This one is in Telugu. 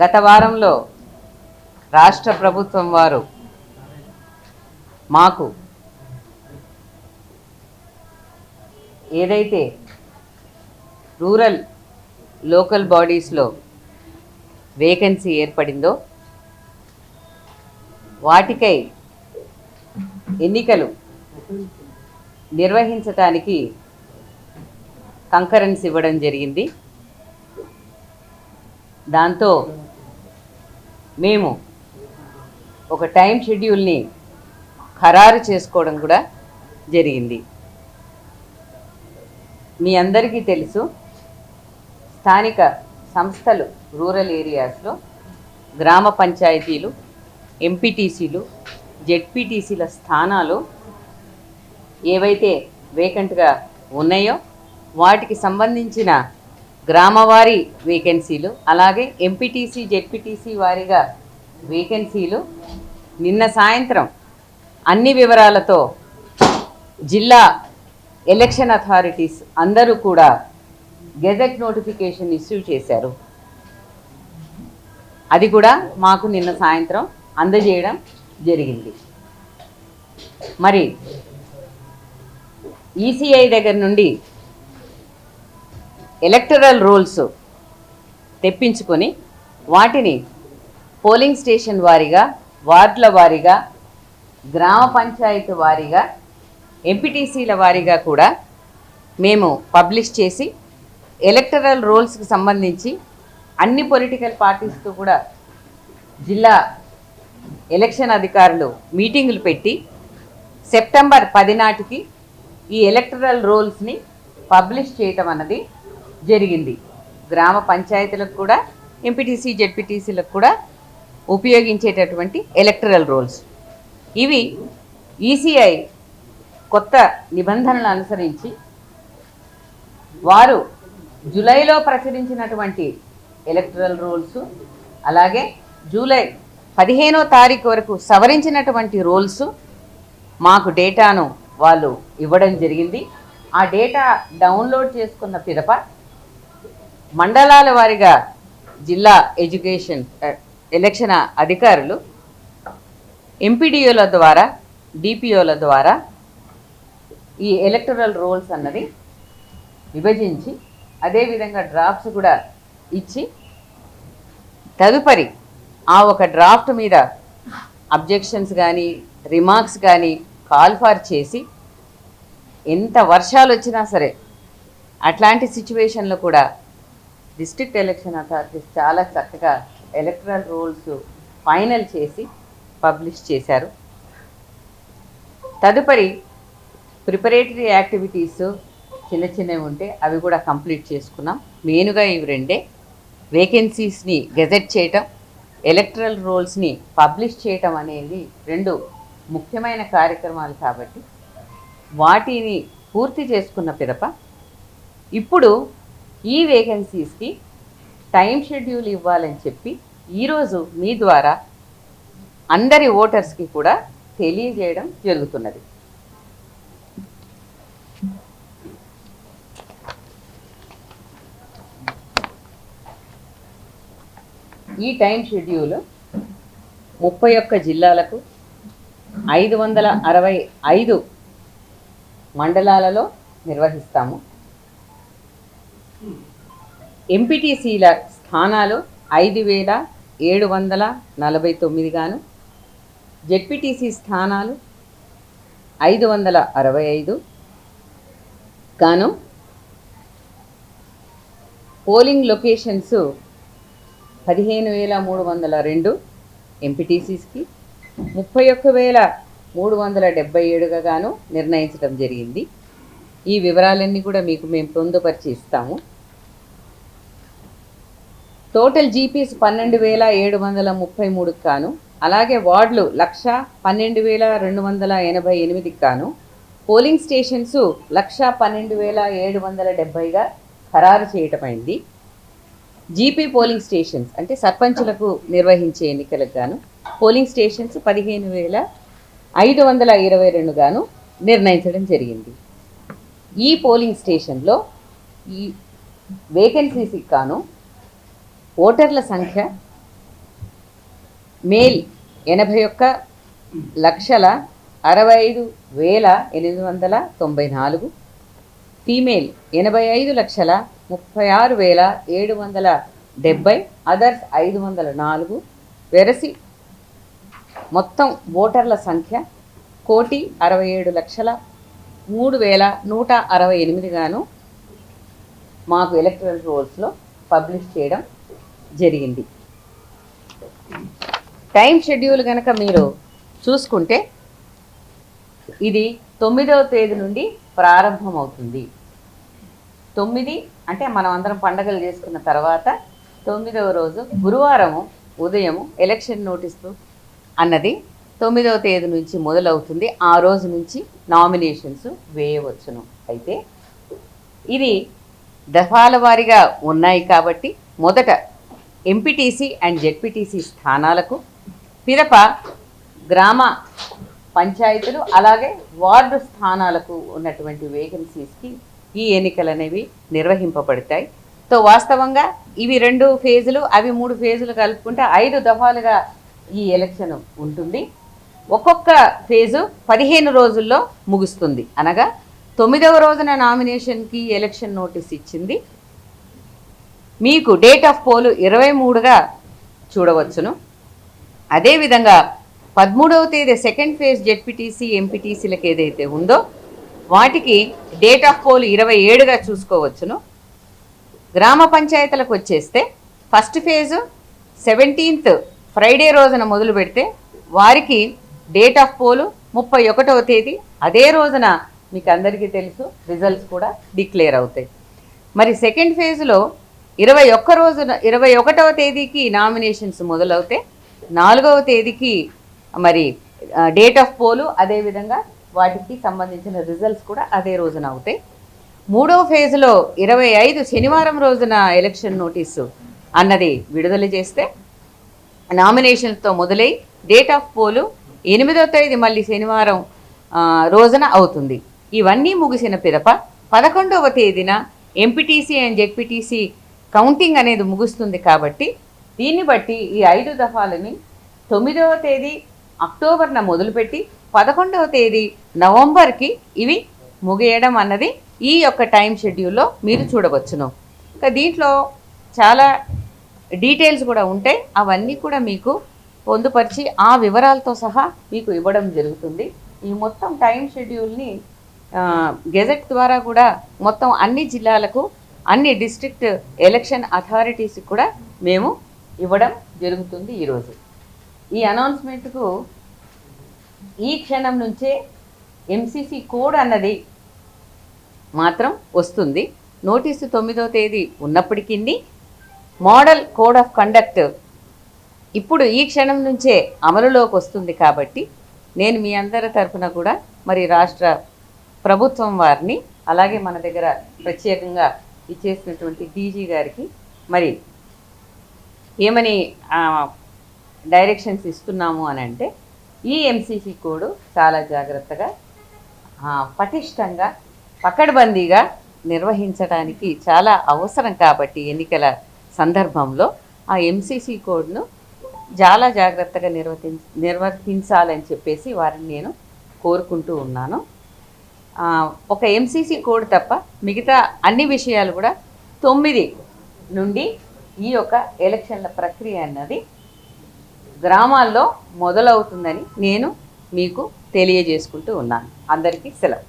గత వారంలో రాష్ట్ర ప్రభుత్వం వారు మాకు ఏదైతే రూరల్ లోకల్ బాడీస్లో వేకెన్సీ ఏర్పడిందో వాటికై ఎన్నికలు నిర్వహించడానికి కంకరెన్స్ ఇవ్వడం జరిగింది. దాంతో మేము ఒక టైం షెడ్యూల్ని ఖరారు చేసుకోవడం కూడా జరిగింది. మీ అందరికీ తెలుసు, స్థానిక సంస్థలు రూరల్ ఏరియాస్లో గ్రామ పంచాయతీలు, ఎంపీటీసీలు, జెడ్పీటీసీల స్థానాలు ఏవైతే వేకెంట్గా ఉన్నాయో వాటికి సంబంధించిన గ్రామవారీ వేకెన్సీలు, అలాగే ఎంపీటీసీ జెడ్పీటీసీ వారీగా వేకెన్సీలు నిన్న సాయంత్రం అన్ని వివరాలతో జిల్లా ఎలక్షన్ అథారిటీస్ అందరూ కూడా గెజెట్ నోటిఫికేషన్ ఇష్యూ చేశారు. అది కూడా మాకు నిన్న సాయంత్రం అందజేయడం జరిగింది. మరి ఈసీఐ దగ్గర నుండి ఎలక్టరల్ రోల్స్ తెప్పించుకొని వాటిని పోలింగ్ స్టేషన్ వారీగా, వార్డుల వారీగా, గ్రామ పంచాయతీ వారీగా, ఎంపీటీసీల వారీగా కూడా మేము పబ్లిష్ చేసి ఎలక్టరల్ రోల్స్కి సంబంధించి అన్ని పొలిటికల్ పార్టీస్తో కూడా జిల్లా ఎలక్షన్ అధికారులు మీటింగులు పెట్టి సెప్టెంబర్ 10 నాటికి ఈ ఎలక్టరల్ రోల్స్ని పబ్లిష్ చేయటం అన్నది జరిగింది. గ్రామ పంచాయతీలకు కూడా, ఎంపీటీసీ జెడ్పీటీసీలకు కూడా ఉపయోగించేటటువంటి ఎలక్టరల్ రోల్స్ ఇవి. ఈసీఐ కొత్త నిబంధనలు అనుసరించి వారు జూలైలో ప్రచురించినటువంటి ఎలక్టరల్ రోల్స్, అలాగే జూలై 15వ తారీఖు వరకు సవరించినటువంటి రోల్స్ మాకు డేటాను వాళ్ళు ఇవ్వడం జరిగింది. ఆ డేటా డౌన్లోడ్ చేసుకున్న పిదప మండలాల వారీగా జిల్లా ఎలక్షన్ అధికారులు ఎంపీడీఓల ద్వారా, డిపిఓల ద్వారా ఈ ఎలక్టరల్ రోల్స్ అన్నది విభజించి అదేవిధంగా డ్రాఫ్ట్స్ కూడా ఇచ్చి తదుపరి ఆ ఒక డ్రాఫ్ట్ మీద అబ్జెక్షన్స్ కానీ, రిమార్క్స్ కానీ కాల్ఫార్ చేసి ఎంత వర్షాలు వచ్చినా సరే అట్లాంటి సిచ్యువేషన్లో కూడా డిస్ట్రిక్ట్ ఎలక్షన్ అథారిటీస్ చాలా చక్కగా ఎలక్టరల్ రోల్స్ ఫైనల్ చేసి పబ్లిష్ చేశారు. తదుపరి ప్రిపరేటరీ యాక్టివిటీస్ చిన్న చిన్నవి ఉంటే అవి కూడా కంప్లీట్ చేసుకున్నాం. మెయిన్గా ఇవి రెండే, వేకెన్సీస్ని గెజెట్ చేయటం, ఎలక్టరల్ రోల్స్ని పబ్లిష్ చేయటం అనేది రెండు ముఖ్యమైన కార్యక్రమాలు కాబట్టి వాటిని పూర్తి చేసుకున్న పిదప ఇప్పుడు ఈ వేకెన్సీస్కి టైం షెడ్యూల్ ఇవ్వాలని చెప్పి ఈరోజు మీ ద్వారా అందరి ఓటర్స్కి కూడా తెలియజేయడం జరుగుతున్నది. ఈ టైం షెడ్యూల్ 31 జిల్లాలకు 565 మండలాలలో నిర్వహిస్తాము. ఎంపీటీసీల స్థానాలు 5749 గాను, జెడ్పీటీసీ స్థానాలు 565 గాను, పోలింగ్ లొకేషన్స్ 15302 ఎంపీటీసీస్కి, 31377గా గాను నిర్ణయించడం జరిగింది. ఈ వివరాలన్నీ కూడా మీకు మేము పొందుపరిచి ఇస్తాము. టోటల్ జీపీస్ 12733 కాను, అలాగే వార్డులు 112,288 కాను, పోలింగ్ స్టేషన్స్ 112,770గా ఖరారు చేయటమైంది. జీపీ పోలింగ్ స్టేషన్స్ అంటే సర్పంచులకు నిర్వహించే ఎన్నికలకు గాను పోలింగ్ స్టేషన్స్ 15,522 గాను నిర్ణయించడం జరిగింది. ఈ పోలింగ్ స్టేషన్లో ఈ వేకెన్సీస్కి గాను ఓటర్ల సంఖ్య మేల్ 81,65,894, ఫీమేల్ 85,36,770, అదర్స్ 504. వెరసి మొత్తం ఓటర్ల సంఖ్య 1,67,03,168 గాను మాకు ఎలక్టరల్ రోల్స్లో పబ్లిష్ చేయడం జరిగింది. టైం షెడ్యూల్ కనుక మీరు చూసుకుంటే ఇది 9వ తేదీ నుండి ప్రారంభమవుతుంది. 9 అంటే మనం అందరం పండగలు చేసుకున్న తర్వాత 9వ రోజు గురువారము ఉదయము ఎలక్షన్ నోటీసు అన్నది 9వ తేదీ నుంచి మొదలవుతుంది. ఆ రోజు నుంచి నామినేషన్స్ వేయవచ్చును. అయితే ఇది దఫాల వారీగా ఉన్నాయి కాబట్టి మొదట ఎంపీటీసీ అండ్ జెడ్పీటీసీ స్థానాలకు, పిదప గ్రామ పంచాయతీలు అలాగే వార్డు స్థానాలకు ఉన్నటువంటి వేకెన్సీస్కి ఈ ఎన్నికలు అనేవి నిర్వహింపబడతాయి. సో వాస్తవంగా ఇవి 2 ఫేజులు, అవి 3 ఫేజులు కలుపుకుంటే 5 దఫాలుగా ఈ ఎలక్షన్ ఉంటుంది. ఒక్కొక్క ఫేజు 15 రోజుల్లో ముగుస్తుంది. అనగా 9వ రోజున నామినేషన్కి ఎలక్షన్ నోటీస్ ఇచ్చింది. మీకు డేట్ ఆఫ్ పోలు 23గా చూడవచ్చును. అదేవిధంగా 13వ తేదీ సెకండ్ ఫేజ్ జెడ్పీటీసీ ఎంపీటీసీలకు ఏదైతే ఉందో వాటికి డేట్ ఆఫ్ పోలు 27గా చూసుకోవచ్చును. గ్రామ పంచాయతీలకు వచ్చేస్తే ఫస్ట్ ఫేజు 17th ఫ్రైడే రోజున మొదలు పెడితే వారికి డేట్ ఆఫ్ పోలు 31వ తేదీ. అదే రోజున మీకు అందరికీ తెలుసు రిజల్ట్స్ కూడా డిక్లేర్ అవుతాయి. మరి సెకండ్ ఫేజ్లో 21వ తేదీకి నామినేషన్స్ మొదలవుతాయి. 4వ తేదీకి మరి డేట్ ఆఫ్ పోలు, అదేవిధంగా వాటికి సంబంధించిన రిజల్ట్స్ కూడా అదే రోజున అవుతాయి. 3వ ఫేజ్లో 25 శనివారం రోజున ఎలక్షన్ నోటీసు అన్నది విడుదల చేస్తే నామినేషన్స్తో మొదలై డేట్ ఆఫ్ పోలు 8వ తేదీ మళ్ళీ శనివారం రోజున అవుతుంది. ఇవన్నీ ముగిసిన పిదప 11వ తేదీన ఎంపీటీసీ అండ్ జెడ్పీటీసీ కౌంటింగ్ అనేది ముగుస్తుంది. కాబట్టి దీన్ని బట్టి ఈ 5 దఫాలని 9వ తేదీ అక్టోబర్న మొదలుపెట్టి 11వ తేదీ నవంబర్కి ఇవి ముగియడం అన్నది ఈ యొక్క టైం షెడ్యూల్లో మీరు చూడవచ్చును. ఇంకా దీంట్లో చాలా డీటెయిల్స్ కూడా ఉంటాయి. అవన్నీ కూడా మీకు పొందుపరిచి ఆ వివరాలతో సహా మీకు ఇవ్వడం జరుగుతుంది. ఈ మొత్తం టైం షెడ్యూల్ని గెజెట్ ద్వారా కూడా మొత్తం అన్ని జిల్లాలకు, అన్ని డిస్ట్రిక్ట్ ఎలక్షన్ అథారిటీస్కి కూడా మేము ఇవ్వడం జరుగుతుంది. ఈరోజు ఈ అనౌన్స్మెంట్కు ఈ క్షణం నుంచే ఎంసీసీ కోడ్ అన్నది మాత్రం వస్తుంది. నోటీసు 9వ తేదీ ఉన్నప్పటికీ మోడల్ కోడ్ ఆఫ్ కండక్ట్ ఇప్పుడు ఈ క్షణం నుంచే అమలులోకి వస్తుంది. కాబట్టి నేను మీ అందరి తరఫున కూడా మరి రాష్ట్ర ప్రభుత్వం వారిని, అలాగే మన దగ్గర ప్రత్యేకంగా ఇచ్చేసినటువంటి డీజీ గారికి మరి ఏమని డైరెక్షన్స్ ఇస్తున్నాము అని అంటే, ఈ ఎంసీసీ కోడ్ చాలా జాగ్రత్తగా, పటిష్టంగా, పకడ్బందీగా నిర్వహించడానికి చాలా అవసరం. కాబట్టి ఎన్నికల సందర్భంలో ఆ ఎంసీసీ కోడ్ను చాలా జాగ్రత్తగా నిర్వర్తించాలని చెప్పేసి వారిని నేను కోరుకుంటూ ఉన్నాను. ఒక ఎంసీసీ కోడ్ తప్ప మిగతా అన్ని విషయాలు కూడా 9 నుండి ఈ యొక్క ఎలక్షన్ల ప్రక్రియ అన్నది గ్రామాల్లో మొదలవుతుందని నేను మీకు తెలియజేసుకుంటూ ఉన్నాను. అందరికీ సెలవు.